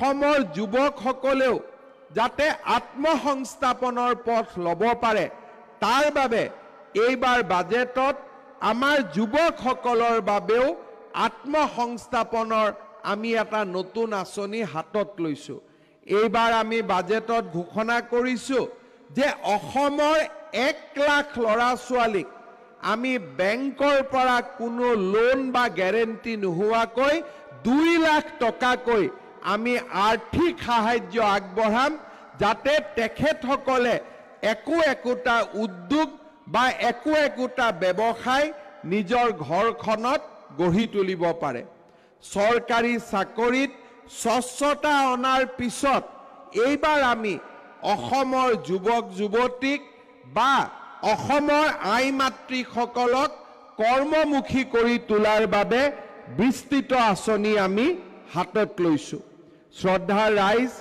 অসমৰ যুৱকসকলেও যাতে আত্মসংস্থাপনৰ পথ ল'ব পাৰে তাৰ বাবে এইবাৰ বাজেটত আমাৰ যুৱকসকলৰ বাবেও আত্মসংস্থাপনৰ আমি এটা নতুন আঁচনি হাতত লৈছোঁ। এইবাৰ আমি বাজেটত ঘোষণা কৰিছোঁ যে অসমৰ 1 লাখ ল'ৰা ছোৱালীক আমি বেংকৰ পৰা কোনো লোন বা গ্যাৰেণ্টি নোহোৱাকৈ 2 লাখ টকাকৈ আমি আৰ্থিক সাহায্য আগবঢ়াম যাতে তেখেতসকলে একোটা উদ্যোগ বা একোটা ব্যৱসায় নিজৰ ঘৰখনত গঢ়ি তুলিব পাৰে। চৰকাৰী চাকৰিত স্বচ্ছতা অনাৰ পিছত এইবাৰ আমি অসমৰ যুৱক যুৱতীক বা অসমৰ আই মাতৃসকলক কৰ্মমুখী কৰি তোলাৰ বাবে বিস্তৃত আঁচনি আমি হাতত লৈছোঁ। শ্ৰদ্ধাৰ ৰাইজ,